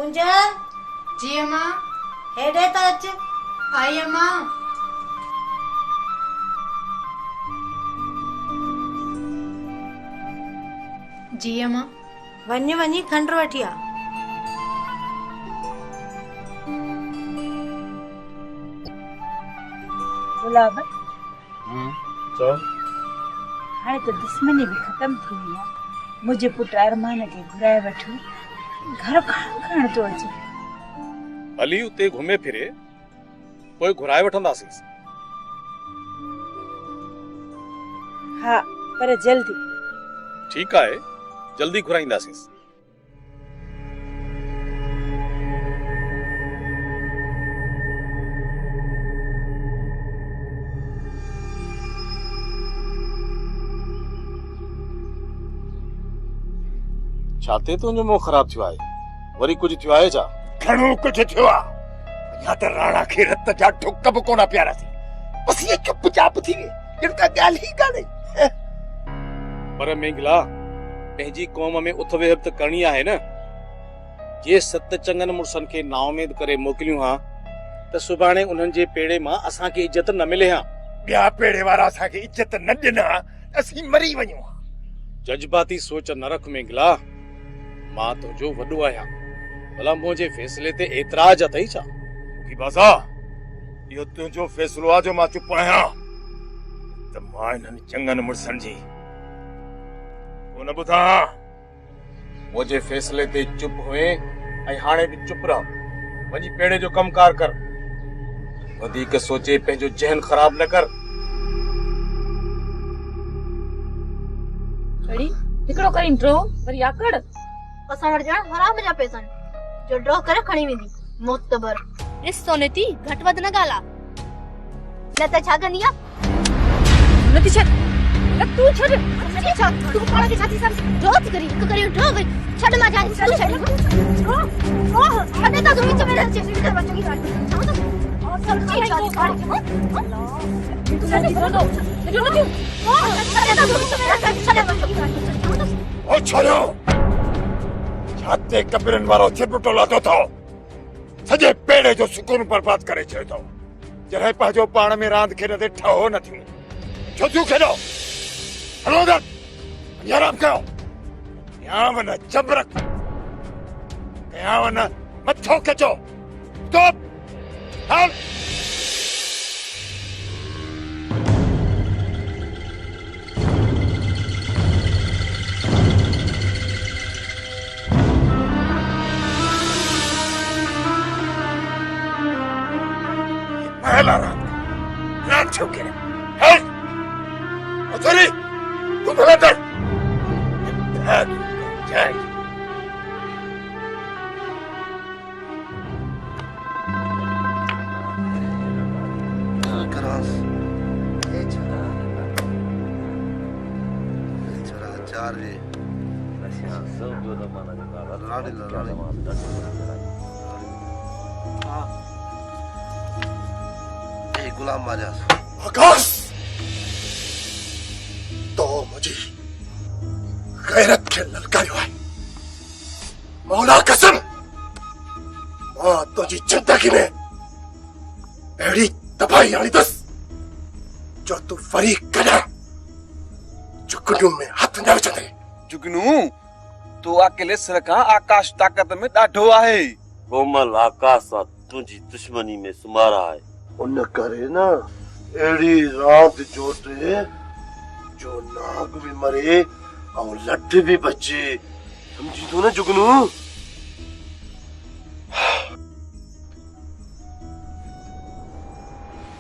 पूंजा जी अम्मा। हेडे त अच। आई अम्मा। जी अम्मा। वञ वञी खंड वठी आ। गुलाब चओ। हाणे त दुश्मनी भी खत्म थी वई आहे। मुंहिंजे पुट अरमान खे घुराए वठो, घर खण थो अचे। हली उते घुमे फिरे पोइ घुराए वठंदासीं। हा, पर जल्दी। ठीकु आहे, जल्दी घुराईंदासीं। छा ते तुंहिंजो मुंहुं ख़राब थियो आहे? वरी कुझु थियो आहे छा? घणो कुझु थियो आहे। अञा त राणा खे रत जा ढुक बि कोन पियारासीं। बसि इहे चुपचाप थी वई, ॼण त ॻाल्हि ई कान्हे। पर मेंगला, पंहिंजी क़ौम में उथ वेह त करणी आहे न। जे सत चङनि मुड़सनि खे नाउमेद करे मोकिलियूं हा त सुभाणे उन्हनि जे पेड़े मां असांखे इज़त न मिले हा। ॿिया पेड़े वारा असांखे इज़त न ॾिना, असीं मरी वञूं हा। जज्बाती सोच न रख मेंगला। मां तुंहिंजो वॾो आहियां, भला मुंहिंजे फ़ैसिले ते एतिराज अथई छा? की बाज़ा, इहो तुंहिंजो फ़ैसिलो आहे जो मां चुप आहियां। त मां इन्हनि चङनि मुड़सनि जी कोन ॿुधां। मुंहिंजे फ़ैसिले ते चुप हुए ऐं हाणे बि चुप रह। वञी पेड़े जो कमकार कर। वधीक सोचे पंहिंजो ज़हन ख़राब न कर। अड़ी हिकिड़ो करीं ड्रो वरी आकड़। असां वटि ॼण हराम जा पैसा जो ड्रॉ करे खणी वेंदी मोतबर। इस सोने थी घट वध न ॻाल्हा। न त छा कंदी आहे? नथी छॾ, न तूं छॾ। छा तूं पाण खे छा थी सम ड्रॉ थी करी हिकु करी ड्रॉ करी छॾ मां जान छॾ ड्रॉ छॾे त तूं विच में रह चेक कर बच्चों की बात और सब चीज छा पाण खे तूं छॾ दो जो न छॾे त तूं विच में रह छॾे बच्चों की बात ओ छोरो, छाते कबरनि वारो छिपटो लाथो अथव। सॼे पेड़े जो सुकून बर्बाद करे छॾियो अथव। जॾहिं पंहिंजो पाण में रांदि खेॾंदे ठहो न थियूं। छो थियूं खेॾो? हलो अंदर, आराम कयो। कयांव न जबरक, कयांव न मथो खिचो। स्टॉप, हल। पहला रात छो के है अथरी तू भला कर भाग जाए। करास ये छोरा चार ये रशिया सब जो जमाना का लाड़ी हां गुलाम माजास आकाश, तो मुझे गैरत के ललकारियो है। मौला कसम, मां तुझी जिंदगी में अहिड़ी तबाही आणी दस जो तू वरी कॾहिं जुगनू में हथ न विझंदे। जुगनू तू अकेले सिर खां आकाश ताक़त में ॾाढो आहे। कोमल आकाश सां तुंहिंजी दुश्मनी में सुमारा आहे। उन करे न अहिड़ी रात जोते जो नाग भी मरे और लठ भी बचे। समझी तू न जुगनू?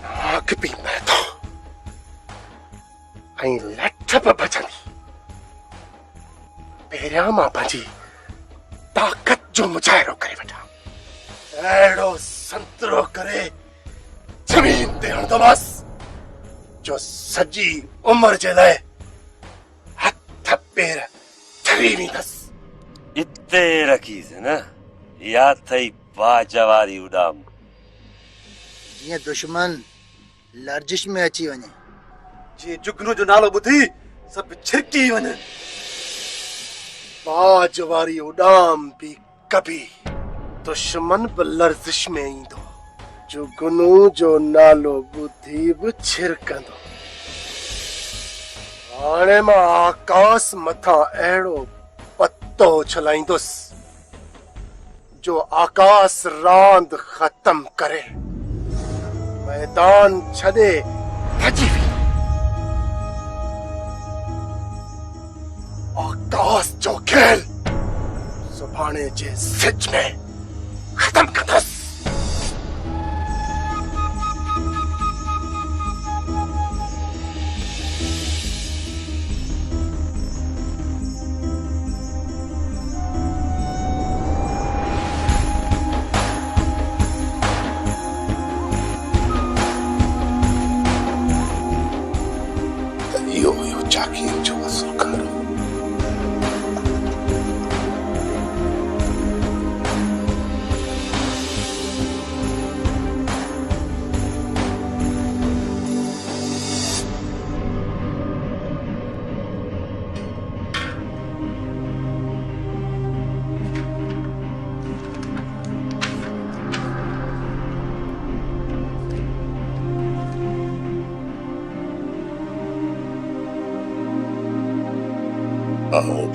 नाग भी मरे तो ऐं लठ बि बचंदी। पहिरियां मां पंहिंजी ताक़त जो मुजाहिरो करे वठां। अहिड़ो संतरो करे जमीन ते हणंदोमांसि जो सॼी उमिरि जे लाइ हथ पेर ठरी वेंदसि। इते रखीसि न, या थई बाजवारी उॾाम। जीअं दुश्मन लर्जिश में अची वञे। जी जुगनू जो नालो ॿुधी सभु छिरकी वञे। बाजवारी उॾाम भी कभी दुश्मन बि लर्ज़िश में ईंदो, जुगनू जो नालो ॿुधी बि छिरकंदो। हाणे मां आकाश मथां अहिड़ो पतो छलाईंदुसि जो आकाश रांदि ख़तम करे मैदान छॾे भॼी वेंदो। आकाश जो खेल सुभाणे जे सिज में ख़तम कंदुसि। यो जाकी जो असुर करो।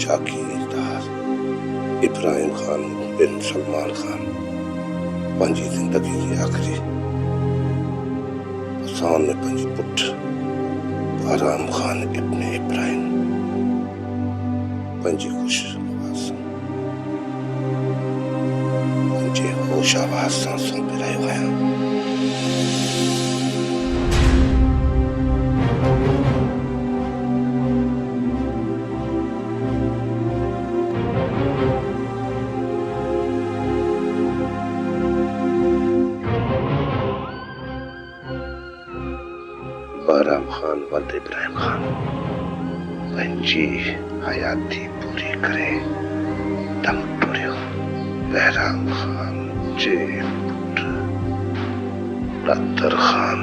जागीरदार इब्राहिम खान बिन सलमान खान पंहिंजी ज़िंदगी जी आख़िरी असान में पंहिंजी पुट आराम खान इब्न इब्राहिम पंहिंजी ख़ुशि आवाज़ पंहिंजे होश आवाज़ सां सौंपे रहियो आहियां। आराम खान वल्द इब्राहिम खान पंहिंजी हयाती पूरी करे दम टुरियो। बहराम खान जे पुट रतर खान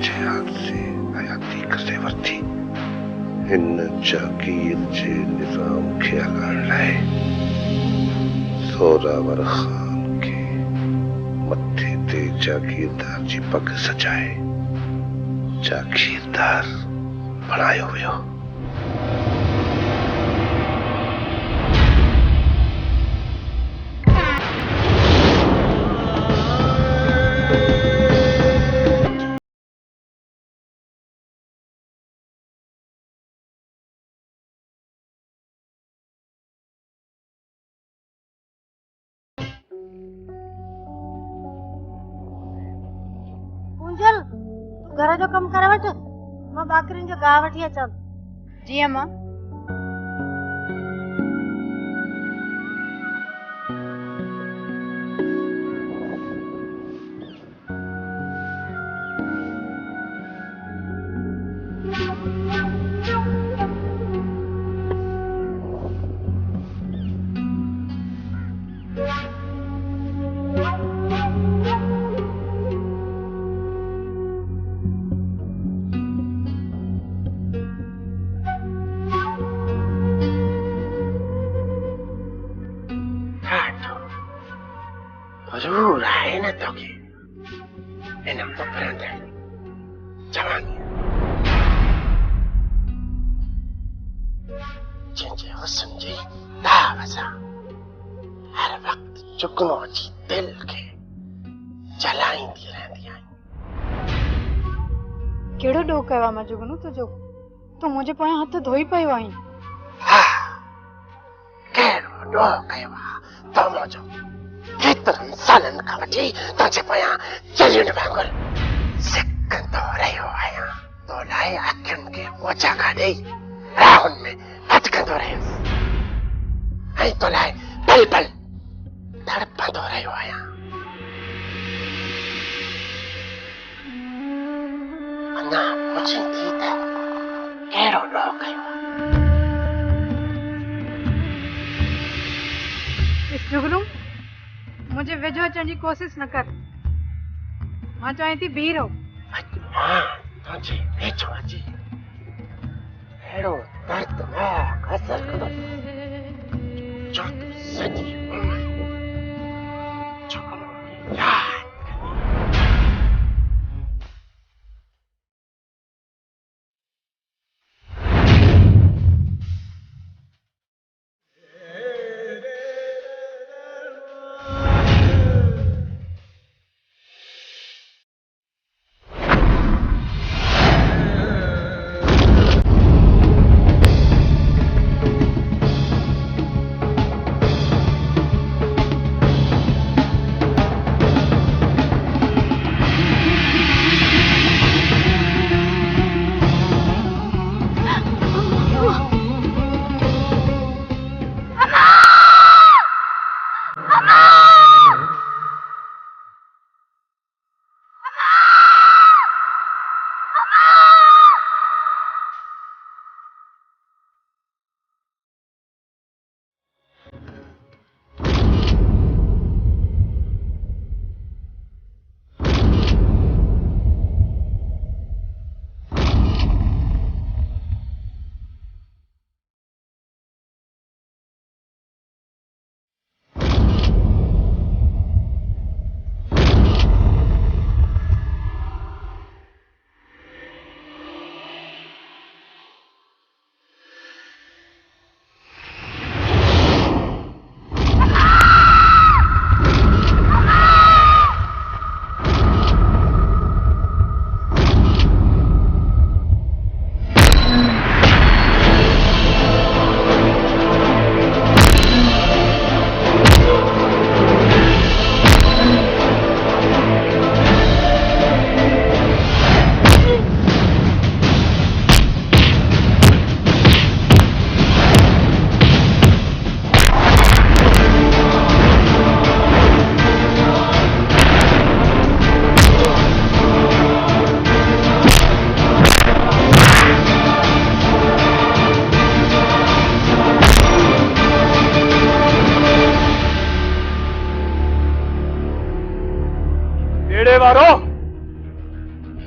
जे हाथ से हयाती करे वरिती। हिन जागीर जे निज़ाम खे हलाइण लाइ ज़ोरावर खान खे मथे ते जागीरदार जी पग सजाए जागीरदार बणायो वियो। पूंजल घर जो कम करे वठ, मां बाकरिन जो गाह वठी अचां। जी अम्मा। जरूर आहे न तोखे इन मुफरंदड़ जवानी जंहिंजे हुस्न जी दाव सां हर वक़्तु जुगनू जी दिल खे जलाईंदी रहंदी आहे। कहिड़ो ॾोह कयो आहे मां जुगनू तुंहिंजो? तूं मुंहिंजे पोयां हथ धोई पियो आहीं। हा, कहिड़ो ॾोह कयो आहे तो मुंहिंजो? केतिरनि सालनि खां वठी तुंहिंजे पोयां चलियुनि वांगुरु सिकंदो रहियो आहियां। तो लाइ अखियुनि खे मोचा खां ॾेई राहुनि में भटकंदो रहियुसि ऐं तो लाइ पल पल तड़पंदो रहियो आहियां। अञा पुछींदी त कहिड़ो ॾोह कयो आहे? जुगनू मुझे वेझो अचण जी कोशिश न कर। मां चाहे थी बीह रहो। मां तुंहिंजे वेझो अची अहिड़ो दर्दनाक असर कंदो जो तूं सॼी उमिरि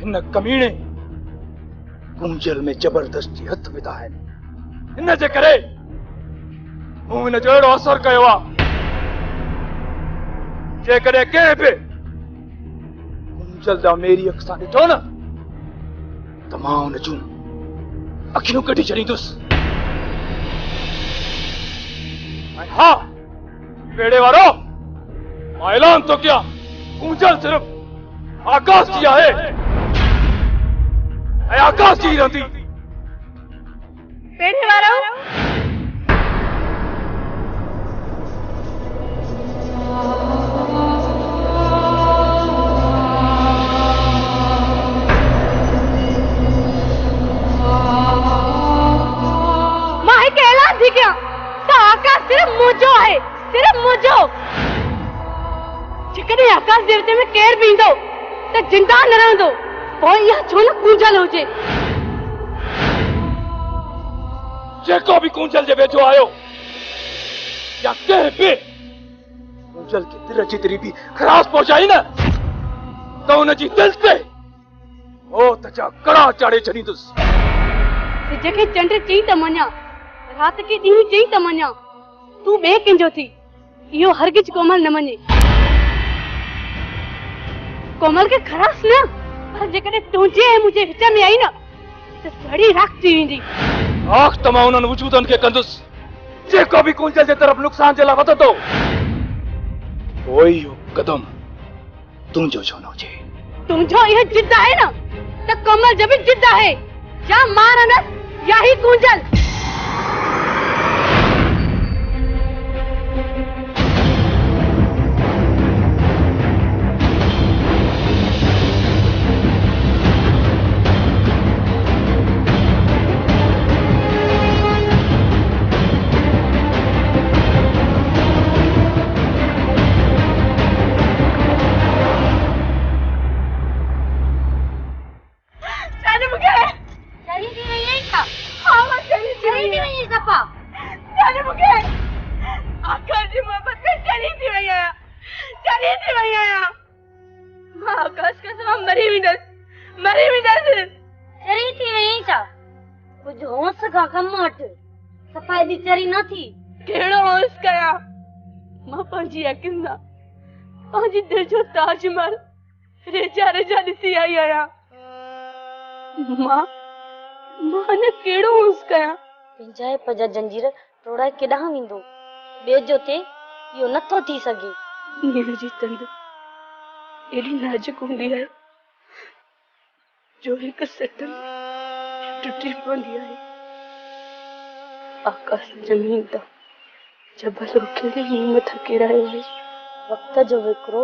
इन कमीने कुंजल में जबरदस्ती हथ विधा है इन जे करे मूं इन जो अहिड़ो असर कयो आहे जेकॾहिं कंहिं बि कुंजल जा मेरी अख सां ॾिठो न त मां हुन जूं अखियूं कढी छॾींदुसि। ऐं हा बेड़े वारो मां ऐलान थो कयां कुंजल सिर्फ़ आकाश जी आहे ऐं आकाश जी रहंदी। बेड़े वारो मां हिकु ऐलान थी कयां त आकाश सिर्फ़ मुंहिंजो आहे, सिर्फ़ मुंहिंजो। जेकॾहिं आकाश देवते में केर बि ईंदो त जिंदा न रहंदो, पोइ इहा छो न कुंजल हुजे। जेको भी कुंजल जे वेझो आयो या कंहिं बि कुंजल खे दिल जी तरी भी खरास पहुचाई न त हुनजी दिल ते मौत जा कड़ा चाढ़े छॾींदुसि। सिज खे चंड चई त मञा, रात खे ॾींहुं चई त मञा, तूं ॿिए कंहिंजो थी, इहो हरगिज़ कोमल न मञे। कोमल खे खरास न, पर जेकॾहिं तुंहिंजे ऐं मुंहिंजे विच में आई न त सड़ी राख थी वेंदी। आख़ त मां उन्हनि वजूदनि खे कंदुसि जेको बि कुंजल जे तरफ़ नुक़सान जे लाइ वधंदो, पोइ इहो कदम तुंहिंजो छो न हुजे। तुंहिंजो इहो जिद आहे न त कोमल जो बि जिद आहे, या मां रहंदसि या ही कुंजल। पंहिंजी दिलि जो ताजमहल रेजा रेजा ॾिसी आई आहियां। मां न कहिड़ो हुस कयां। पंहिंजा पजा जंजीर टोड़ाए केॾांहुं वेंदो? ॿिए जो ते इहो नथो थी सघे। नीर जी तंद एॾी नाजुक हूंदी आहे जो हिकु सट में टुटी पवंदी आहे। आकाश ज़मीन तां जबल उखेड़े हिमत किरायो आहे। वक़्त जो विकिरो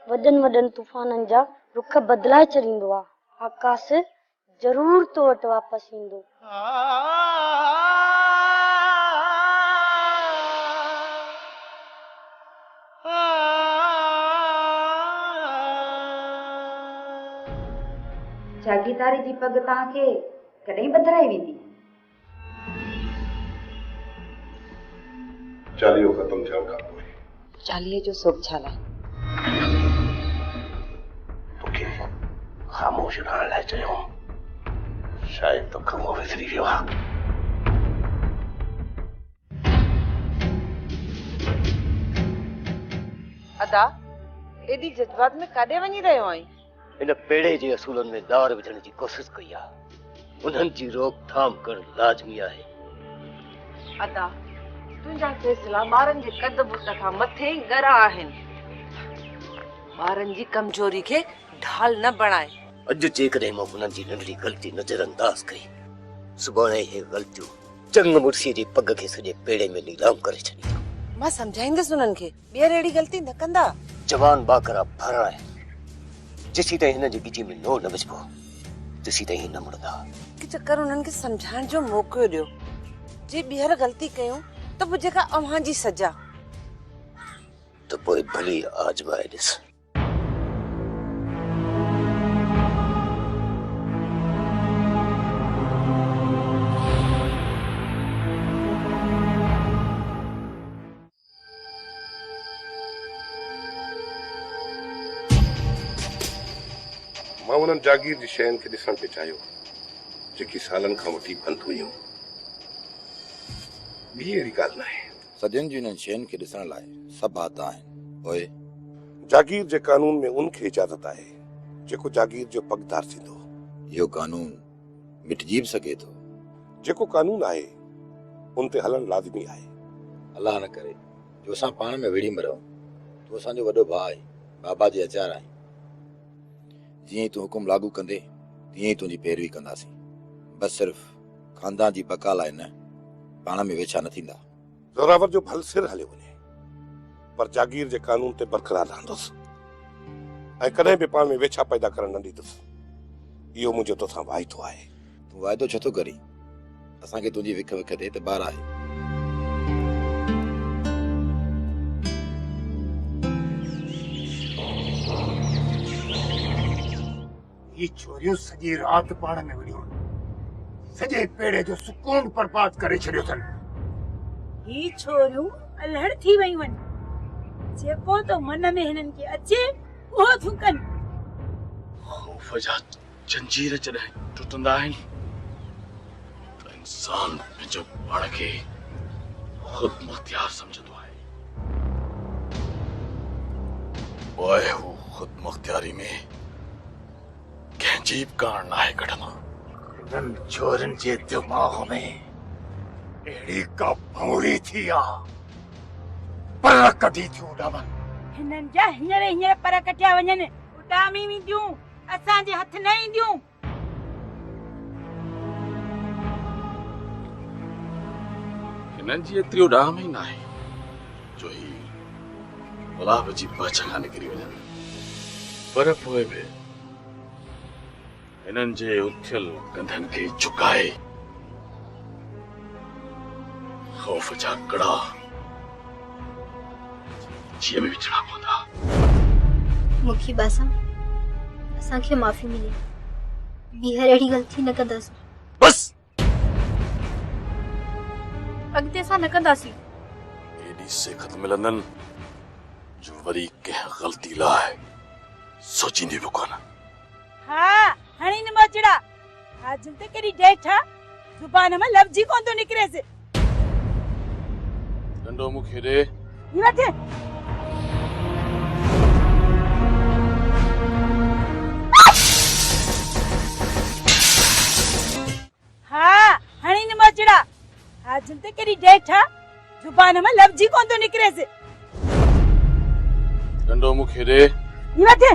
वॾनि वॾनि तूफ़ाननि जा रुख बदिलाए छॾींदो आहे। आकाश ज़रूर तो वटि वापसि ईंदो। जागीदारी जी पग तव्हांखे कॾहिं बदिराई वेंदी? चालीहो ख़त्म थियण खां पोइ। चालीहे जो सोभ छा लाइ? तोखे ख़ामोश रहण लाइ चयो। शायदि तोखे उहो विसरी वियो आहे। अदा एॾी जज्बात में काॾे वञी रहियो आहीं? इन पेड़े जे असूलनि में दार विझण जी कोशिश कई आहे। उन्हनि जी रोकथाम करणु लाज़मी आहे। अदा तुंहिंजा फ़ैसिला ॿारनि जे कद बुत खां मथे गरा आहिनि। ॿारनि जी कमजोरी खे ढाल न बणाए। अॼु जेकॾहिं मां उन्हनि जी नंढड़ी ग़लती नज़रअंदाज कई, सुभाणे इहे ग़लतियूं चंग मुड़सीअ जी पग खे सॼे पेड़े में नीलाम करे छॾींदियूं। मां सम्झाईंदसि उन्हनि खे ॿीहर अहिड़ी ग़लती न कंदा। जवान बाकरा भरण आहे। जेसी ताईं हिन जी गिची में नो न विझबो तेसी ताईं न मुड़दा। कि चक्कर उन्हनि खे सम्झाइण जो मौक़ो ॾियो। जे ॿीहर ग़लती कयूं त पोइ जेका अव्हां जी सजा। त पोइ भली आजमाए ॾिस। मां उन्हनि जागीर जी शयुनि खे ॾिसण पे चाहियो जेकी सालनि खां वठी बंदि हुयूं। ॿी अहिड़ी ॻाल्हि न आहे। सदियुनि जी उन्हनि शयुनि खे ॾिसण लाइ सभु हाथ आहिनि। ओए जागीर जे कानून में उनखे इजाज़त आहे जेको जागीर जो पगदार थींदो। इहो कानून मिटजी बि सघे थो। जेको कानून आहे उन ते हलणु लाज़मी आहे। अलाह न करे जो असां पाण में विड़ी मरूं। तूं असांजो वॾो भाउ आहीं, बाबा जे अचार आहीं। जीअं ई तूं हुकुम लागू कंदे तीअं ई तुंहिंजी पैरवी कंदासीं। बस सिर्फ़ खानदान जी बका लाइ न, पाण में वेछा न थींदा। ज़ोरावर जो भल सिर हले वञे पर जागीर जे कानून ते बरक़रार रहंदुसि ऐं कॾहिं बि पाण में वेछा पैदा करण न ॾींदुसि। इहो मुंहिंजो तोसां वाइदो आहे। तूं वाइदो छो थो करीं? असांखे तुंहिंजी विख विख ते एतबार आहे। ये छोरियूं सॼी राति पाण में विड़ियूं सॼे पेड़े जो सुकून बर्बाद करे छॾियो अथनि। ही छोरियूं अलहड़ थी वयूं आहिनि। जेको तो मन में हिननि खे अचे उहो थियूं कनि। ख़ौफ़ जा जंजीर जॾहिं टुटंदा आहिनि त इंसान पंहिंजो पाण खे ख़ुदि मुख्तियार सम्झंदो आहे। पोइ हू ख़ुदि मुख्तियारी में कंहिंजी बि कान नाहे कढंदो। हिननि छोरनि जे दिमाग़ में अहिड़ी का भौरी थी आहे पर कढी थियूं उॾामनि। हिननि जा हींअर पर कटिया वञनि उॾामी वेंदियूं, असांजे हथ न ईंदियूं। हिननि जी एतिरी उॾाम ई नाहे जो ही गुलाब जी बच खां निकिरी वञनि। पर पोइ बि हिननि जे उथियल कंधनि खे झुकाए ख़ौफ़ जा कड़ा जीअं में विझणा पवंदा। मुखी बासा असांखे माफ़ी मिली। ॿीहर अहिड़ी ग़लती न कंदासीं। बस अॻिते असां न कंदासीं। एॾी सेखत मिलंदनि जो वरी कंहिं ग़लती लाइ सोचींदी बि कोन। हाँ हणी न मोचड़ा हाजुम ते केड़ी डेठा जुबान में लफ्ज़ ही कोन तो निकरे से। डंडो मुखे दे। ये बात है। दिल ते केरी डेठ आ जुबान में लफ्ज ही कोन तो निकरे से डंडो मुखे रे ये बात है